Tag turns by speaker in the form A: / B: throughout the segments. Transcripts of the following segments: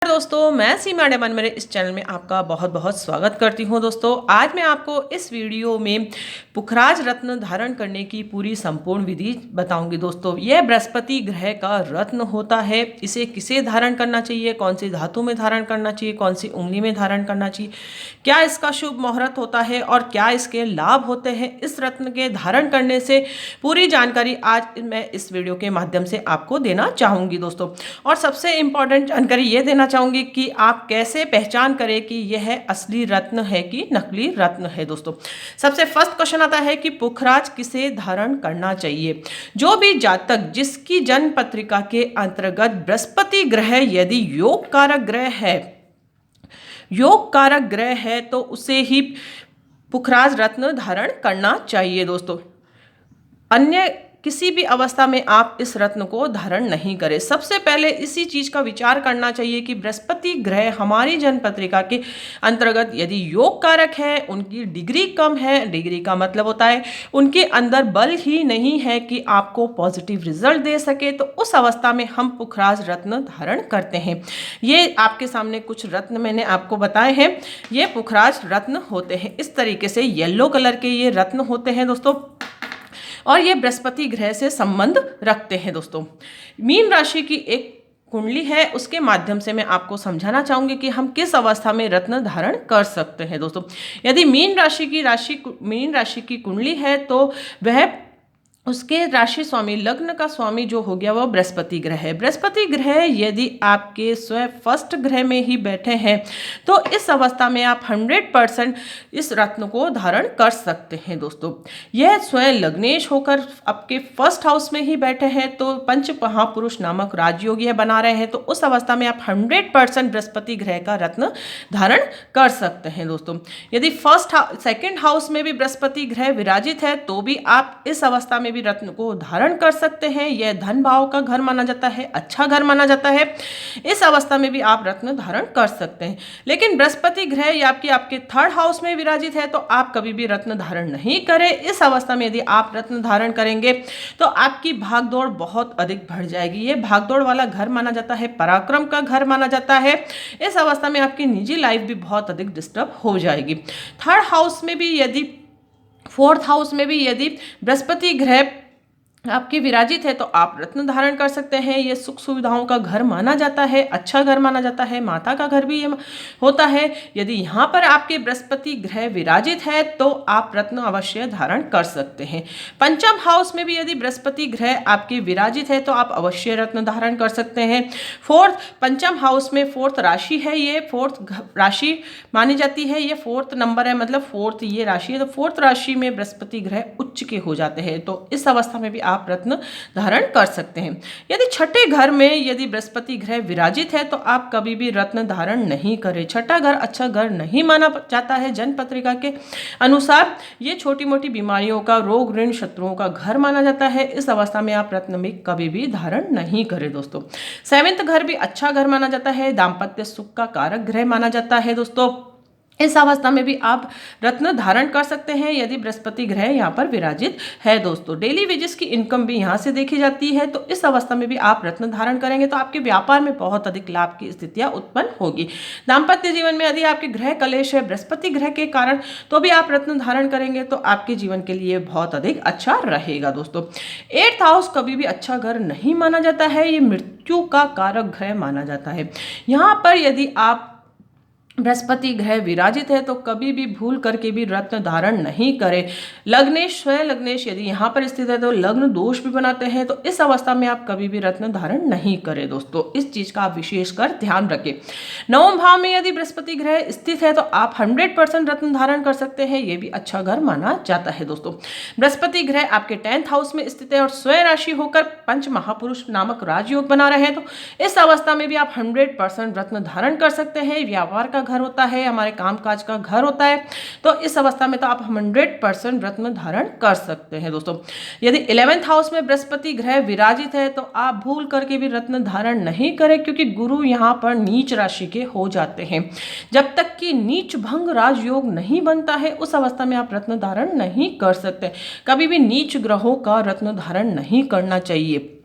A: दोस्तों, मैं सीमा डेमन मेरे इस चैनल में आपका बहुत बहुत स्वागत करती हूं। दोस्तों, आज मैं आपको इस वीडियो में पुखराज रत्न धारण करने की पूरी संपूर्ण विधि बताऊंगी। दोस्तों, यह बृहस्पति ग्रह का रत्न होता है। इसे किसे धारण करना चाहिए, कौन सी धातु में धारण करना चाहिए, कौन सी उंगली में धारण करना चाहिए, क्या इसका शुभ मुहूर्त होता है और क्या इसके लाभ होते हैं, इस रत्न के धारण करने से पूरी जानकारी आज मैं इस वीडियो के माध्यम से आपको देना चाहूँगी। दोस्तों, और सबसे इम्पॉर्टेंट जानकारी ये देना चाहूँगी कि आप कैसे पहचान करें कि यह असली रत्न है कि नकली रत्न है। दोस्तों, सबसे फर्स्ट क्वेश्चन आता है कि पुखराज किसे धारण करना चाहिए। जो भी जातक जिसकी जन्म पत्रिका के अंतर्गत बृहस्पति ग्रह यदि योग कारक ग्रह है तो उसे ही पुखराज रत्न धारण करना चाहिए। दोस्तों, अन्य किसी भी अवस्था में आप इस रत्न को धारण नहीं करें। सबसे पहले इसी चीज का विचार करना चाहिए कि बृहस्पति ग्रह हमारी जन्म पत्रिका के अंतर्गत यदि योग कारक है, उनकी डिग्री कम है, डिग्री का मतलब होता है उनके अंदर बल ही नहीं है कि आपको पॉजिटिव रिजल्ट दे सके, तो उस अवस्था में हम पुखराज रत्न धारण करते हैं। ये आपके सामने कुछ रत्न मैंने आपको बताए हैं, ये पुखराज रत्न होते हैं। इस तरीके से येलो कलर के ये रत्न होते हैं दोस्तों, और ये बृहस्पति ग्रह से संबंध रखते हैं। दोस्तों, मीन राशि की एक कुंडली है, उसके माध्यम से मैं आपको समझाना चाहूंगी कि हम किस अवस्था में रत्न धारण कर सकते हैं। दोस्तों, यदि मीन राशि की कुंडली है तो वह उसके राशि स्वामी, लग्न का स्वामी जो हो गया वह बृहस्पति ग्रह है। बृहस्पति ग्रह यदि आपके स्वयं फर्स्ट ग्रह में ही बैठे हैं तो इस अवस्था में आप 100% इस रत्न को धारण कर सकते हैं। दोस्तों, यह स्वयं लग्नेश होकर आपके फर्स्ट हाउस में ही बैठे हैं तो पंच महापुरुष नामक राजयोग यह बना रहे हैं, तो उस अवस्था में आप 100% बृहस्पति ग्रह का रत्न धारण कर सकते हैं। दोस्तों, यदि सेकेंड हाउस में भी बृहस्पति ग्रह विराजित है तो भी आप इस अवस्था में भी रत्न को धारण कर सकते हैं। यह धन भाव का घर माना जाता है, अच्छा घर माना जाता है। इस अवस्था में भी आप रत्न धारण कर सकते हैं। लेकिन बृहस्पति ग्रह या आपके थर्ड हाउस में विराजित है तो आप कभी भी रत्न धारण नहीं करें। इस अवस्था में यदि आप रत्न धारण करेंगे तो आपकी भागदौड़ बहुत अधिक बढ़ जाएगी। यह भागदौड़ वाला घर माना जाता है, पराक्रम का घर माना जाता है। इस अवस्था में आपकी निजी लाइफ भी बहुत अधिक डिस्टर्ब हो जाएगी। थर्ड हाउस में भी यदि, फोर्थ हाउस में भी यदि बृहस्पति ग्रह आपके विराजित है तो आप रत्न धारण कर सकते हैं। ये सुख सुविधाओं का घर माना जाता है, अच्छा घर माना जाता है, माता का घर भी ये होता है। यदि यहाँ पर आपके बृहस्पति ग्रह विराजित है तो आप रत्न अवश्य धारण कर सकते हैं। पंचम हाउस में भी यदि बृहस्पति ग्रह आपके विराजित है तो आप अवश्य रत्न धारण कर सकते हैं। पंचम हाउस में फोर्थ राशि है, ये फोर्थ राशि मानी जाती है, ये फोर्थ नंबर है, मतलब फोर्थ ये राशि है। तो फोर्थ राशि में बृहस्पति ग्रह उच्च के हो जाते हैं तो इस अवस्था में भी आप रत्न धारण कर सकते हैं। यदि छठे घर में यदि बृहस्पति ग्रह विराजित है तो आप कभी भी रत्न धारण नहीं करें। छठा घर अच्छा घर नहीं माना जाता है। जन्म पत्रिका के अनुसार ये छोटी मोटी बीमारियों का, रोग ऋण शत्रुओं का घर माना जाता है। इस अवस्था में आप रत्न में कभी भी धारण नहीं करें। दोस्तों, सेवेंथ घर भी अच्छा घर माना जाता है, दाम्पत्य सुख का कारक ग्रह माना जाता है। दोस्तों, इस अवस्था में भी आप रत्न धारण कर सकते हैं यदि बृहस्पति ग्रह यहाँ पर विराजित है। दोस्तों, डेली वेजेस की इनकम भी यहाँ से देखी जाती है तो इस अवस्था में भी आप रत्न धारण करेंगे तो आपके व्यापार में बहुत अधिक लाभ की स्थितियां उत्पन्न होगी। दाम्पत्य जीवन में यदि आपके ग्रह कलेश है बृहस्पति ग्रह के कारण तो भी आप रत्न धारण करेंगे तो आपके जीवन के लिए बहुत अधिक अच्छा रहेगा। दोस्तों, एट्थ हाउस कभी भी अच्छा घर नहीं माना जाता है, ये मृत्यु का कारक ग्रह माना जाता है। यहाँ पर यदि आप बृहस्पति ग्रह विराजित है तो कभी भी भूल करके भी रत्न धारण नहीं करें। लग्नेश, स्वयं लग्नेश यदि यहाँ पर स्थित है तो लग्न दोष भी बनाते हैं तो इस अवस्था में आप कभी भी रत्न धारण नहीं करें। दोस्तों, इस चीज का आप विशेषकर ध्यान रखें। नवम भाव में यदि बृहस्पति ग्रह स्थित है तो आप 100% रत्न धारण कर सकते हैं, ये भी अच्छा घर माना जाता है। दोस्तों, बृहस्पति ग्रह आपके 10th हाउस में स्थित है और स्वयं राशि होकर पंच महापुरुष नामक राजयोग बना रहे हैं तो इस अवस्था में भी आप 100% रत्न धारण कर सकते हैं। व्यापार का घर होता है, हमारे कामकाज का घर होता है, तो इस अवस्था में तो आप 100% रत्न धारण कर सकते हैं। दोस्तों, यदि 11th हाउस में बृहस्पति ग्रह विराजित है तो आप भूल करके भी रत्न धारण नहीं करें क्योंकि गुरु यहाँ पर नीच राशि के हो जाते हैं। जब तक कि नीच भंग राजयोग नहीं बनता है उस अवस्था में आप रत्न धारण नहीं कर सकते। कभी भी नीच ग्रहों का रत्न धारण नहीं करना चाहिए।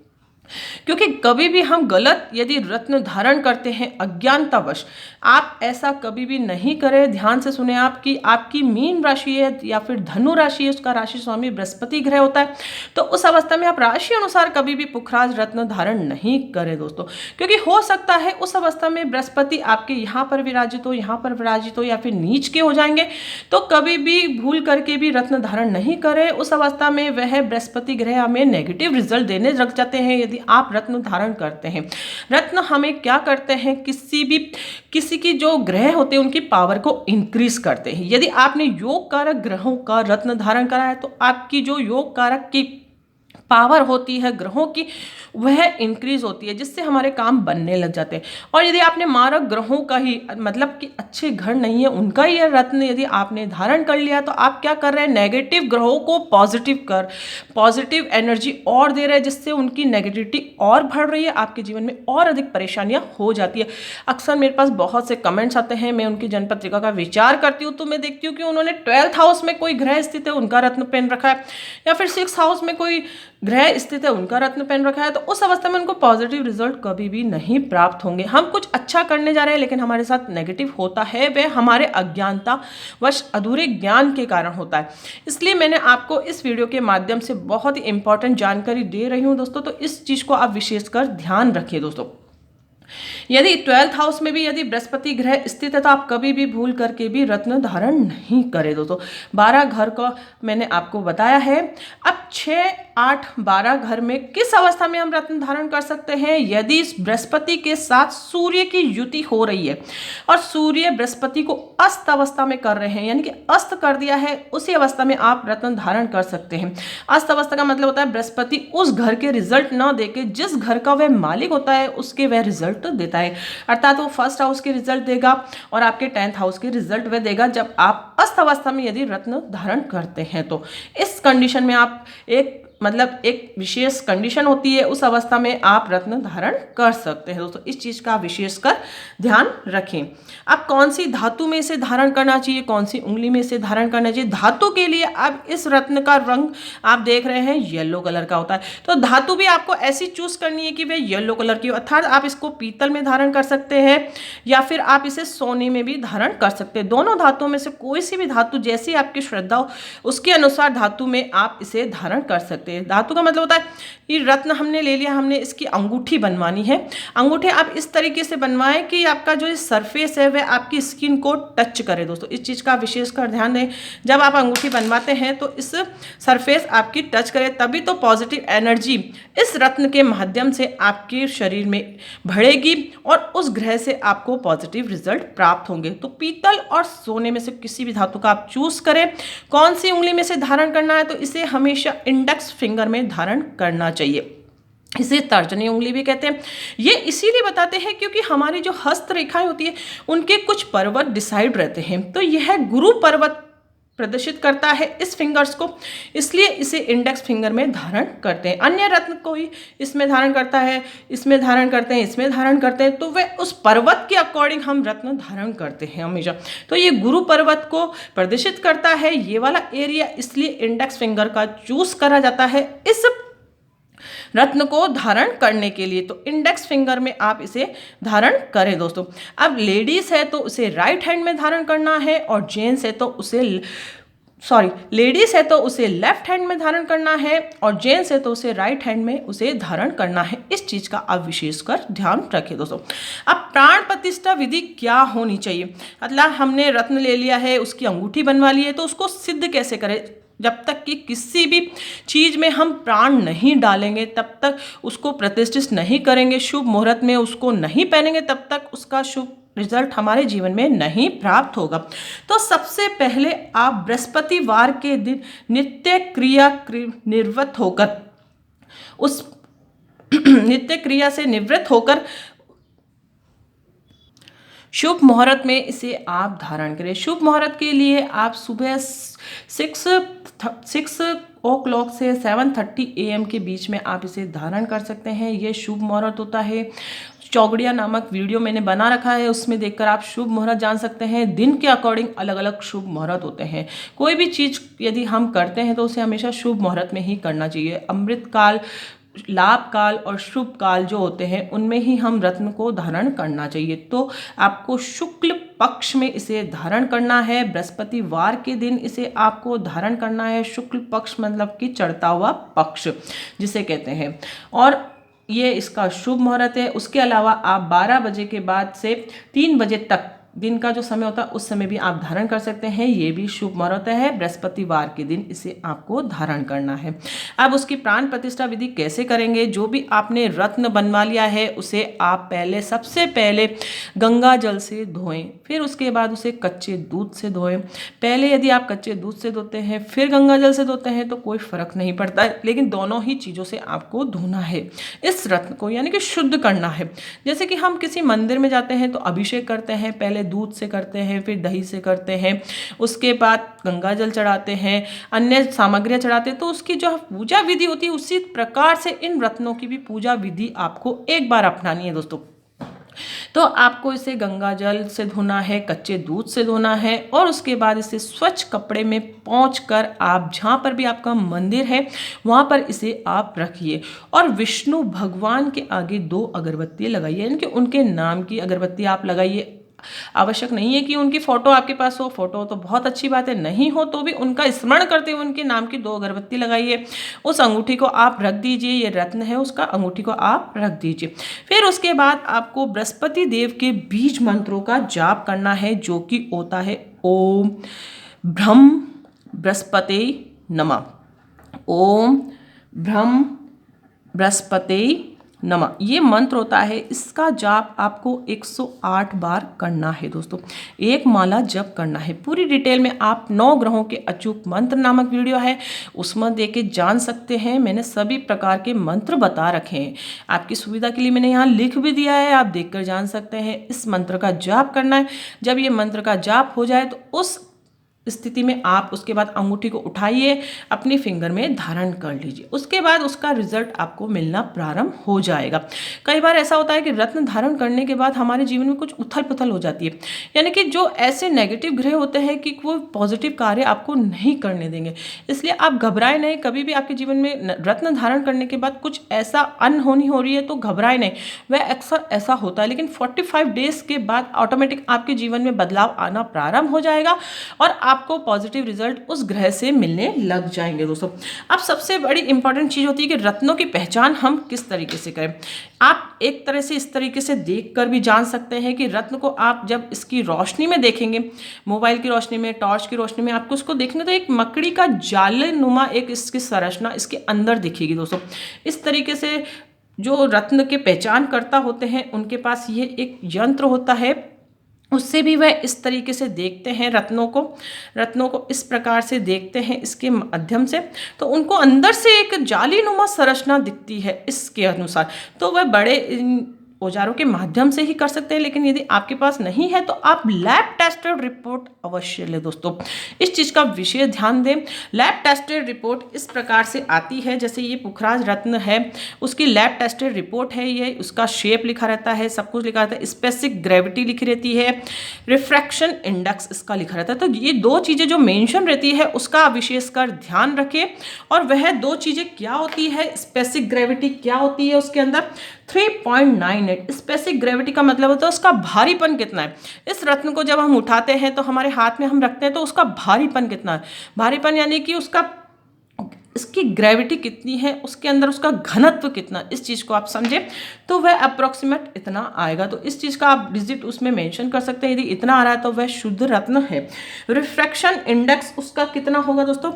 A: क्योंकि कभी भी हम गलत यदि रत्न धारण करते हैं अज्ञानतावश, आप ऐसा कभी भी नहीं करें। ध्यान से सुने, आपकी आपकी मीन राशि है या फिर धनु राशि है, उसका राशि स्वामी बृहस्पति ग्रह होता है, तो उस अवस्था में आप राशि अनुसार कभी भी पुखराज रत्न धारण नहीं करें दोस्तों। क्योंकि हो सकता है उस अवस्था में बृहस्पति आपके यहाँ पर विराजित हो, यहाँ पर विराजित हो, या फिर नीच के हो जाएंगे, तो कभी भी भूल करके भी रत्न धारण नहीं करें। उस अवस्था में वह बृहस्पति ग्रह हमें नेगेटिव रिजल्ट देने लग जाते हैं यदि आप रत्न धारण करते हैं। रत्न हमें क्या करते हैं, किसी की जो ग्रह होते हैं उनकी पावर को इंक्रीज करते हैं। यदि आपने योग कारक ग्रहों का रत्न धारण करा है तो आपकी जो योग कारक की पावर होती है ग्रहों की, वह इंक्रीज होती है, जिससे हमारे काम बनने लग जाते हैं। और यदि आपने मारक ग्रहों का ही, मतलब कि अच्छे घर नहीं है उनका ही रत्न यदि आपने धारण कर लिया, तो आप क्या कर रहे हैं, नेगेटिव ग्रहों को पॉजिटिव एनर्जी और दे रहे हैं, जिससे उनकी नेगेटिविटी और बढ़ रही है, आपके जीवन में और अधिक परेशानियां हो जाती है। अक्सर मेरे पास बहुत से कमेंट्स आते हैं, मैं उनकी जनपत्रिका का विचार करती हूँ तो मैं देखती हूँ कि उन्होंने 12th हाउस में कोई ग्रह स्थित है उनका रत्न पहन रखा है, या फिर 6th हाउस में कोई ग्रह स्थित है उनका रत्न पहन रखा है, तो उस अवस्था में उनको पॉजिटिव रिजल्ट कभी भी नहीं प्राप्त होंगे। हम कुछ अच्छा करने जा रहे हैं लेकिन हमारे साथ नेगेटिव होता है, वह हमारे अज्ञानता वश अधूरे ज्ञान के कारण होता है। इसलिए मैंने आपको इस वीडियो के माध्यम से बहुत ही इंपॉर्टेंट जानकारी दे रही हूँ दोस्तों, तो इस चीज़ को आप विशेषकर ध्यान रखिए दोस्तों। यदि 12th हाउस में भी यदि बृहस्पति ग्रह स्थित है तो आप कभी भी भूल करके भी रत्न धारण नहीं करें दोस्तों। 12 घर का मैंने आपको बताया है। अब 6, 8, 12 घर में किस अवस्था में हम रत्न धारण कर सकते हैं, यदि इस बृहस्पति के साथ सूर्य की युति हो रही है और सूर्य बृहस्पति को अस्त अवस्था में कर रहे हैं, यानी कि अस्त कर दिया है, उसी अवस्था में आप रत्न धारण कर सकते हैं। अस्त अवस्था का मतलब होता है बृहस्पति उस घर के रिजल्ट ना देके जिस घर का वह मालिक होता है उसके वह रिजल्ट देता है, अर्थात वो 1st हाउस के रिजल्ट देगा और आपके 10th हाउस के रिजल्ट वह देगा जब आप अस्त अवस्था में यदि रत्न धारण करते हैं। तो इस कंडीशन में आप एक विशेष कंडीशन होती है, उस अवस्था में आप रत्न धारण कर सकते हैं दोस्तों। इस चीज का विशेषकर ध्यान रखें। अब कौन सी धातु में इसे धारण करना चाहिए, कौन सी उंगली में इसे धारण करना चाहिए। धातु के लिए अब इस रत्न का रंग आप देख रहे हैं येलो कलर का होता है, तो धातु भी आपको ऐसी चूज करनी है कि वह येलो कलर की हो, अर्थात आप इसको पीतल में धारण कर सकते हैं या फिर आप इसे सोने में भी धारण कर सकते हैं। दोनों धातुओं में से कोई सी भी धातु, जैसी आपकी श्रद्धा हो उसके अनुसार धातु में आप इसे धारण कर सकते हैं। धातु का मतलब होता है ये रत्न हमने ले लिया, हमने इसकी अंगूठी बनवानी है। अंगूठे आप इस तरीके से बनवाएं कि आपका जो सरफेस है वह आपकी स्किन को टच करे दोस्तों। इस चीज़ का विशेषकर ध्यान दें, जब आप अंगूठी बनवाते हैं तो इस सरफेस आपकी टच करे, तभी तो पॉजिटिव एनर्जी इस रत्न के माध्यम से आपके शरीर में बढ़ेगी और उस ग्रह से आपको पॉजिटिव रिजल्ट प्राप्त होंगे। तो पीतल और सोने में से किसी भी धातु का आप चूज करें। कौन सी उंगली में से धारण करना है, तो इसे हमेशा इंडेक्स फिंगर में धारण करना चाहिए। इसे तर्जनी उंगली भी कहते हैं। ये इसीलिए बताते हैं क्योंकि हमारी जो हस्त रेखाएं होती है उनके कुछ पर्वत डिसाइड रहते हैं, तो यह गुरु पर्वत प्रदर्शित करता है इस फिंगर्स को, इसलिए इसे इंडेक्स फिंगर में धारण करते हैं। अन्य रत्न कोई इसमें धारण करता है, इसमें धारण करते हैं, इसमें धारण करते हैं, तो वह उस पर्वत के अकॉर्डिंग हम रत्न धारण करते हैं हमेशा। तो ये गुरु पर्वत को प्रदर्शित करता है ये वाला एरिया, इसलिए इंडेक्स फिंगर का चूज करा जाता है इस रत्न को धारण करने के लिए। तो इंडेक्स फिंगर में आप इसे धारण करें दोस्तों। अब लेडीज है तो उसे राइट हैंड में धारण करना है और जेंट्स है तो उसे लेडीज है तो उसे लेफ्ट हैंड में धारण करना है और जेंट्स है तो उसे राइट हैंड में उसे धारण करना है। इस चीज का आप विशेषकर ध्यान रखें दोस्तों। अब प्राण प्रतिष्ठा विधि क्या होनी चाहिए, मतलब हमने रत्न ले लिया है, उसकी अंगूठी बनवा ली है, तो उसको सिद्ध कैसे करें। जब तक कि किसी भी चीज़ में हम प्राण नहीं डालेंगे तब तक उसको प्रतिष्ठित नहीं करेंगे, शुभ मुहूर्त में उसको नहीं पहनेंगे तब तक उसका शुभ रिजल्ट हमारे जीवन में नहीं प्राप्त होगा। तो सबसे पहले आप बृहस्पतिवार के दिन नित्य क्रिया निवृत्त होकर उस नित्य क्रिया से निवृत्त होकर शुभ मुहूर्त में इसे आप धारण करें। शुभ मुहूर्त के लिए आप सुबह 6 o'clock से 7:30 AM के बीच में आप इसे धारण कर सकते हैं। ये शुभ मुहूर्त होता है। चौगड़िया नामक वीडियो मैंने बना रखा है, उसमें देखकर आप शुभ मुहूर्त जान सकते हैं। दिन के अकॉर्डिंग अलग अलग शुभ मुहूर्त होते हैं। कोई भी चीज़ यदि हम करते हैं तो उसे हमेशा शुभ मुहूर्त में ही करना चाहिए। अमृत काल लाभ काल और शुभ काल जो होते हैं उनमें ही हम रत्न को धारण करना चाहिए। तो आपको शुक्ल पक्ष में इसे धारण करना है, बृहस्पतिवार के दिन इसे आपको धारण करना है। शुक्ल पक्ष मतलब कि चढ़ता हुआ पक्ष जिसे कहते हैं, और ये इसका शुभ मुहूर्त है। उसके अलावा आप 12 बजे के बाद से 3 बजे तक दिन का जो समय होता है उस समय भी आप धारण कर सकते हैं, ये भी शुभ मुहूर्त है। बृहस्पतिवार के दिन इसे आपको धारण करना है। अब उसकी प्राण प्रतिष्ठा विधि कैसे करेंगे? जो भी आपने रत्न बनवा लिया है उसे आप सबसे पहले गंगा जल से धोएं, फिर उसके बाद उसे कच्चे दूध से धोएं। पहले यदि आप कच्चे दूध से धोते हैं फिर गंगा जल से धोते हैं तो कोई फर्क नहीं पड़ता है, लेकिन दोनों ही चीज़ों से आपको धोना है इस रत्न को, यानी कि शुद्ध करना है। जैसे कि हम किसी मंदिर में जाते हैं तो अभिषेक करते हैं, पहले दूध से करते हैं, फिर दही से करते हैं, उसके बाद गंगा जल चढ़ाते हैं, अन्य सामग्रियां चढ़ाते हैं। तो उसकी जो पूजा विधि होती है उसी प्रकार से इन रत्नों की भी पूजा विधि आपको एक बार अपनानी है दोस्तों। तो आपको इसे गंगा जल से धोना है, कच्चे दूध से धोना है, और उसके बाद इसे स्वच्छ कपड़े में पोंछकर आप जहाँ पर भी आपका मंदिर है वहाँ पर इसे आप रखिए, और विष्णु भगवान के आगे 2 अगरबत्ती लगाइए, यानी कि उनके नाम की अगरबत्ती आप लगाइए। आवश्यक नहीं है कि उनकी फोटो आपके पास हो, फोटो तो बहुत अच्छी बात है, नहीं हो तो भी उनका स्मरण करते हुए उनके नाम की 2 अगरबत्ती लगाइए। उस अंगूठी को आप रख दीजिए, ये रत्न है उसका, अंगूठी को आप रख दीजिए। फिर उसके बाद आपको बृहस्पति देव के बीज मंत्रों का जाप करना है, जो कि होता है ओम ब्रह्म बृहस्पति नमः, ओम ब्रह्म बृहस्पति नमः, ये मंत्र होता है। इसका जाप आपको 108 बार करना है दोस्तों, एक माला जप करना है। पूरी डिटेल में आप 9 ग्रहों के अचूक मंत्र नामक वीडियो है उसमें देके जान सकते हैं। मैंने सभी प्रकार के मंत्र बता रखे हैं, आपकी सुविधा के लिए मैंने यहाँ लिख भी दिया है, आप देखकर जान सकते हैं। इस मंत्र का जाप करना है। जब ये मंत्र का जाप हो जाए तो उस स्थिति में आप उसके बाद अंगूठी को उठाइए, अपनी फिंगर में धारण कर लीजिए, उसके बाद उसका रिजल्ट आपको मिलना प्रारंभ हो जाएगा। कई बार ऐसा होता है कि रत्न धारण करने के बाद हमारे जीवन में कुछ उथल पुथल हो जाती है, यानी कि जो ऐसे नेगेटिव ग्रह होते हैं कि वो पॉजिटिव कार्य आपको नहीं करने देंगे। इसलिए आप घबराए नहीं, कभी भी आपके जीवन में रत्न धारण करने के बाद कुछ ऐसा अनहोनी हो रही है तो घबराए नहीं, वह अक्सर ऐसा होता है, लेकिन 45 डेज के बाद ऑटोमेटिक आपके जीवन में बदलाव आना प्रारंभ हो जाएगा और आपको पॉजिटिव रिजल्ट उस ग्रह से मिलने लग जाएंगे दोस्तों। अब सबसे बड़ी इंपॉर्टेंट चीज़ होती है कि रत्नों की पहचान हम किस तरीके से करें। आप एक तरह से इस तरीके से देखकर भी जान सकते हैं कि रत्न को आप जब इसकी रोशनी में देखेंगे, मोबाइल की रोशनी में, टॉर्च की रोशनी में आपको उसको देखेंगे तो एक मकड़ी का जाल नुमा एक इसकी संरचना इसके अंदर दिखेगी दोस्तों। इस तरीके से जो रत्न के पहचान करता होते हैं उनके पास ये एक यंत्र होता है, उससे भी वह इस तरीके से देखते हैं रत्नों को इस प्रकार से देखते हैं इसके माध्यम से, तो उनको अंदर से एक जालीनुमा संरचना दिखती है इसके अनुसार। तो वह बड़े औजारों के माध्यम से ही कर सकते हैं, लेकिन यदि आपके पास नहीं है तो आप लैब टेस्टेड रिपोर्ट अवश्य लें दोस्तों। इस चीज़ का विशेष ध्यान दें। लैब टेस्टेड रिपोर्ट इस प्रकार से आती है, जैसे ये पुखराज रत्न है उसकी लैब टेस्टेड रिपोर्ट है, ये उसका शेप लिखा रहता है, सब कुछ लिखा रहता है, स्पेसिफिक ग्रेविटी लिखी रहती है, रिफ्रैक्शन इंडेक्स इसका लिखा रहता है। तो ये 2 चीज़ें जो मेंशन रहती है उसका विशेषकर ध्यान रखें। और वह 2 चीज़ें क्या होती है, स्पेसिफिक ग्रेविटी क्या होती है उसके अंदर 3.98। स्पेसिफिक ग्रेविटी का मतलब होता है उसका भारीपन कितना है। इस रत्न को जब हम उठाते हैं तो हमारे हाथ में हम रखते हैं तो उसका भारीपन कितना है, भारीपन यानी कि इसकी ग्रेविटी कितनी है, उसके अंदर उसका घनत्व कितना, इस चीज़ को आप समझें तो वह अप्रोक्सीमेट इतना आएगा। तो इस चीज़ का आप डिजिट उसमें मेंशन कर सकते हैं, यदि इतना आ रहा है तो वह शुद्ध रत्न है। रिफ्रैक्शन इंडेक्स उसका कितना होगा दोस्तों,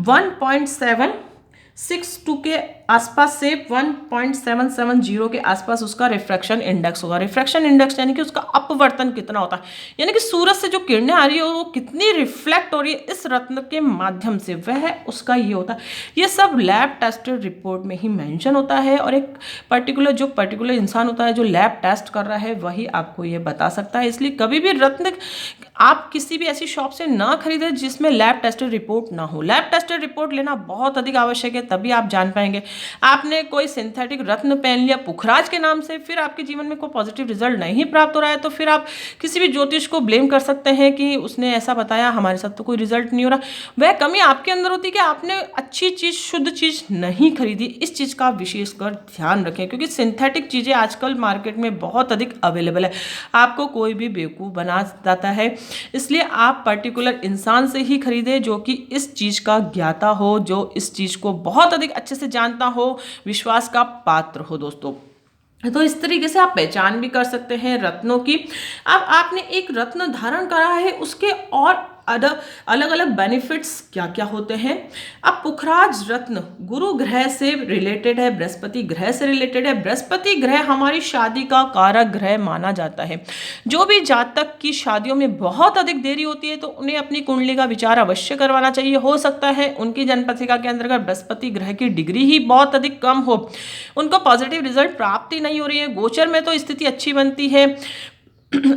A: 1.762 के आसपास से 1.770 के आसपास उसका रिफ्रैक्शन इंडेक्स होगा। रिफ्रैक्शन इंडेक्स यानी कि उसका अपवर्तन कितना होता है, यानी कि सूरज से जो किरणें आ रही है वो कितनी रिफ्लेक्ट हो रही है इस रत्न के माध्यम से, वह उसका ये होता है। ये सब लैब टेस्टेड रिपोर्ट में ही मेंशन होता है, और एक पर्टिकुलर इंसान होता है जो लैब टेस्ट कर रहा है वही आपको ये बता सकता है। इसलिए कभी भी रत्न आप किसी भी ऐसी शॉप से ना खरीदें जिसमें लैब टेस्टेड रिपोर्ट ना हो। लैब टेस्टेड रिपोर्ट लेना बहुत अधिक आवश्यक है, तभी आप जान पाएंगे आपने कोई सिंथेटिक रत्न पहन लिया पुखराज के नाम से, फिर आपके जीवन में कोई पॉजिटिव रिजल्ट नहीं प्राप्त हो रहा है, तो फिर आप किसी भी ज्योतिष को ब्लेम कर सकते हैं कि उसने ऐसा बताया, हमारे साथ तो कोई रिजल्ट नहीं हो रहा। वह कमी आपके अंदर होती है कि आपने अच्छी चीज़, शुद्ध चीज़ नहीं खरीदी। इस चीज़ का विशेषकर ध्यान रखें, क्योंकि सिंथेटिक चीज़ें आजकल मार्केट में बहुत अधिक अवेलेबल है, आपको कोई भी बेवकूफ़ बना जाता है। इसलिए आप पर्टिकुलर इंसान से ही खरीदें जो कि इस चीज़ का ज्ञाता हो, जो इस चीज़ को बहुत अधिक अच्छे से जानता हो, विश्वास का पात्र हो दोस्तों। तो इस तरीके से आप पहचान भी कर सकते हैं रत्नों की। अब आपने एक रत्न धारण करा है, उसके और अलग अलग बेनिफिट्स क्या क्या होते हैं। अब पुखराज रत्न गुरु ग्रह से रिलेटेड है, बृहस्पति ग्रह से रिलेटेड है। बृहस्पति ग्रह हमारी शादी का कारक ग्रह माना जाता है। जो भी जातक की शादियों में बहुत अधिक देरी होती है तो उन्हें अपनी कुंडली का विचार अवश्य करवाना चाहिए। हो सकता है उनकी जन्मपत्रिका के अंतर्गत बृहस्पति ग्रह की डिग्री ही बहुत अधिक कम हो, उनको पॉजिटिव रिजल्ट प्राप्त ही नहीं हो रही है। गोचर में तो स्थिति अच्छी बनती है,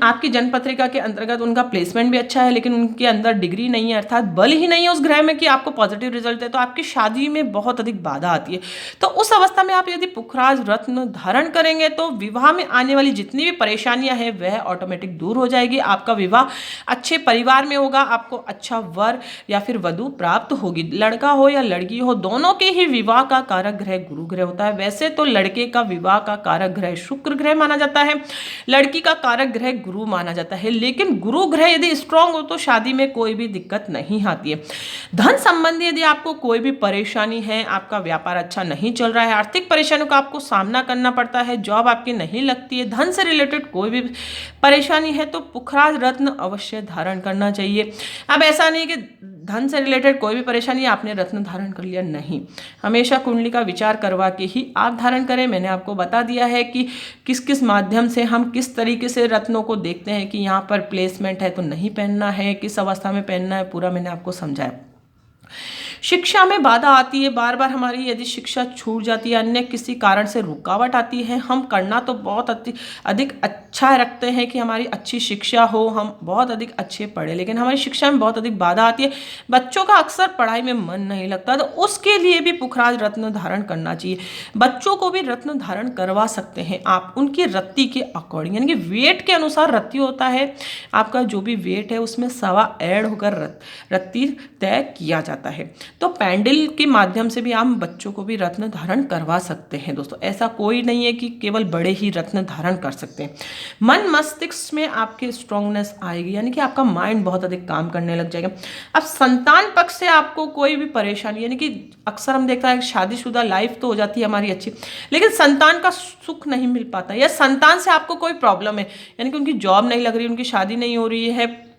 A: आपकी जन्मपत्रिका के अंतर्गत उनका प्लेसमेंट भी अच्छा है, लेकिन उनके अंदर डिग्री नहीं है, अर्थात बल ही नहीं है उस ग्रह में कि आपको पॉजिटिव रिजल्ट है, तो आपकी शादी में बहुत अधिक बाधा आती है। तो उस अवस्था में आप यदि पुखराज रत्न धारण करेंगे तो विवाह में आने वाली जितनी भी परेशानियां हैं वह ऑटोमेटिक दूर हो जाएगी। आपका विवाह अच्छे परिवार में होगा, आपको अच्छा वर या फिर वधु प्राप्त होगी। लड़का हो या लड़की हो, दोनों के ही विवाह का कारक ग्रह गुरु ग्रह होता है। वैसे तो लड़के का विवाह का कारक ग्रह शुक्र ग्रह माना जाता है, लड़की का कारक ग्रह गुरु माना जाता है, लेकिन गुरु ग्रह यदि स्ट्रांग हो तो शादी में कोई भी दिक्कत नहीं आती है। धन संबंधी यदि आपको कोई भी परेशानी है, आपका व्यापार अच्छा नहीं चल रहा है, आर्थिक परेशानियों का आपको सामना करना पड़ता है, जॉब आपकी नहीं लगती है, धन से रिलेटेड कोई भी परेशानी है, तो पुखराज रत्न अवश्य धारण करना चाहिए। अब ऐसा नहीं कि धन से रिलेटेड कोई भी परेशानी आपने रत्न धारण कर लिया, नहीं, हमेशा कुंडली का विचार करवा के ही आप धारण करें। मैंने आपको बता दिया है कि किस किस माध्यम से हम किस तरीके से रत्नों को देखते हैं कि यहाँ पर प्लेसमेंट है तो नहीं पहनना है, किस अवस्था में पहनना है, पूरा मैंने आपको समझाया। शिक्षा में बाधा आती है, बार बार हमारी यदि शिक्षा छूट जाती है, अन्य किसी कारण से रुकावट आती है, हम करना तो बहुत अधिक अच्छा रखते हैं कि हमारी अच्छी शिक्षा हो, हम बहुत अधिक अच्छे पढ़े, लेकिन हमारी शिक्षा में बहुत अधिक बाधा आती है, बच्चों का अक्सर पढ़ाई में मन नहीं लगता, तो उसके लिए भी पुखराज रत्न धारण करना चाहिए। बच्चों को भी रत्न धारण करवा सकते हैं आप, उनकी रत्ती के अकॉर्डिंग, यानी कि वेट के अनुसार रत्ती होता है, आपका जो भी वेट है उसमें सवा ऐड होकर रत्ती तय किया जाता है। तो पैंडल के माध्यम से भी आप बच्चों को भी रत्न धारण करवा सकते हैं दोस्तों। ऐसा कोई नहीं है कि केवल बड़े ही रत्न धारण कर सकते हैं। मन मस्तिष्क में आपके स्ट्रांगनेस आएगी, यानी कि आपका माइंड बहुत अधिक काम करने लग जाएगा। अब संतान पक्ष से आपको कोई भी परेशानी, यानी कि अक्सर हम देखते हैं शादीशुदा लाइफ तो हो जाती है हमारी अच्छी, लेकिन संतान का सुख नहीं मिल पाता, या संतान से आपको कोई प्रॉब्लम है, यानी कि उनकी जॉब नहीं लग रही, उनकी शादी नहीं हो रही है,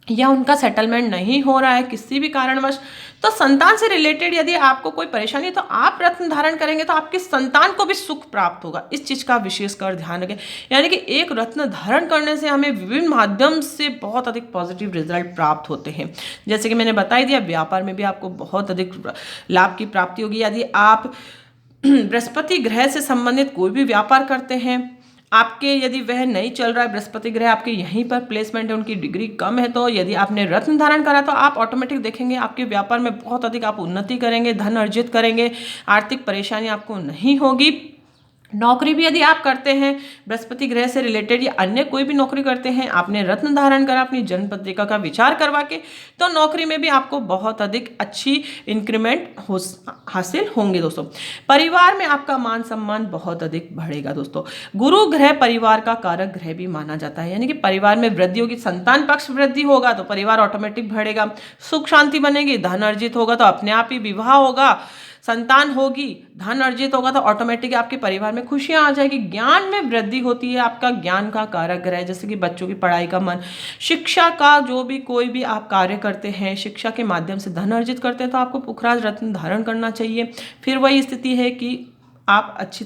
A: या उनका सेटलमेंट नहीं हो रहा है किसी भी कारणवश, तो संतान से रिलेटेड यदि आपको कोई परेशानी है तो आप रत्न धारण करेंगे तो आपके संतान को भी सुख प्राप्त होगा। इस चीज़ का विशेषकर ध्यान रखें, यानी कि एक रत्न धारण करने से हमें विभिन्न माध्यम से बहुत अधिक पॉजिटिव रिजल्ट प्राप्त होते हैं। जैसे कि मैंने बता ही दिया, व्यापार में भी आपको बहुत अधिक लाभ की प्राप्ति होगी। यदि आप बृहस्पति ग्रह से संबंधित कोई भी व्यापार करते हैं, आपके यदि वह नहीं चल रहा है, बृहस्पति ग्रह आपके यहीं पर प्लेसमेंट है, उनकी डिग्री कम है, तो यदि आपने रत्न धारण करा तो आप ऑटोमेटिक देखेंगे आपके व्यापार में बहुत अधिक आप उन्नति करेंगे, धन अर्जित करेंगे, आर्थिक परेशानी आपको नहीं होगी। नौकरी भी यदि आप करते हैं बृहस्पति ग्रह से रिलेटेड, या अन्य कोई भी नौकरी करते हैं, आपने रत्न धारण करा, अपनी जन्म पत्रिका का विचार करवा के, तो नौकरी में भी आपको बहुत अधिक अच्छी इंक्रीमेंट हासिल होंगे दोस्तों। परिवार में आपका मान सम्मान बहुत अधिक बढ़ेगा दोस्तों। गुरु ग्रह परिवार का कारक ग्रह भी माना जाता है, यानी कि परिवार में वृद्धि होगी, संतान पक्ष वृद्धि होगा तो परिवार ऑटोमेटिक बढ़ेगा, सुख शांति बनेगी, धन अर्जित होगा तो अपने आप ही विवाह होगा, संतान होगी, धन अर्जित होगा तो ऑटोमेटिक आपके परिवार में खुशियां आ जाएगी। ज्ञान में वृद्धि होती है, आपका ज्ञान का कारक ग्रह, जैसे कि बच्चों की पढ़ाई का मन, शिक्षा का जो भी कोई भी आप कार्य करते हैं, शिक्षा के माध्यम से धन अर्जित करते हैं, तो आपको पुखराज रत्न धारण करना चाहिए। फिर वही स्थिति है कि आप अच्छी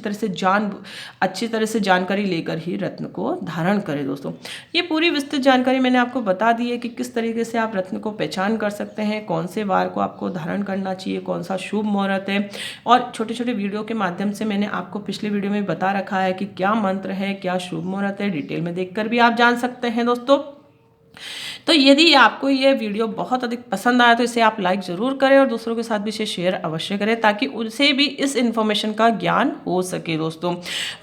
A: तरह से जानकारी लेकर ही रत्न को धारण करें दोस्तों। ये पूरी विस्तृत जानकारी मैंने आपको बता दी है कि किस तरीके से आप रत्न को पहचान कर सकते हैं, कौन से वार को आपको धारण करना चाहिए, कौन सा शुभ मुहूर्त है, और छोटे छोटे वीडियो के माध्यम से मैंने आपको पिछले वीडियो में बता रखा है कि क्या मंत्र है, क्या शुभ मुहूर्त है, डिटेल में देखकर भी आप जान सकते हैं दोस्तों। तो यदि आपको ये वीडियो बहुत अधिक पसंद आया तो इसे आप लाइक ज़रूर करें और दूसरों के साथ भी इसे शेयर अवश्य करें ताकि उनसे भी इस इन्फॉर्मेशन का ज्ञान हो सके दोस्तों।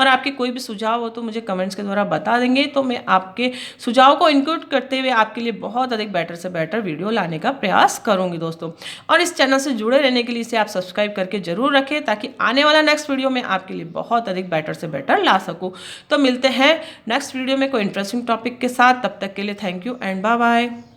A: और आपके कोई भी सुझाव हो तो मुझे कमेंट्स के द्वारा बता देंगे, तो मैं आपके सुझाव को इंक्लूड करते हुए आपके लिए बहुत अधिक बेटर से बेटर वीडियो लाने का प्रयास करूँगी दोस्तों। और इस चैनल से जुड़े रहने के लिए इसे आप सब्सक्राइब करके जरूर रखें ताकि आने वाला नेक्स्ट वीडियो में आपके लिए बहुत अधिक बेटर से बेटर ला सकूँ। तो मिलते हैं नेक्स्ट वीडियो में कोई इंटरेस्टिंग टॉपिक के साथ, तब तक के लिए thank you and bye bye.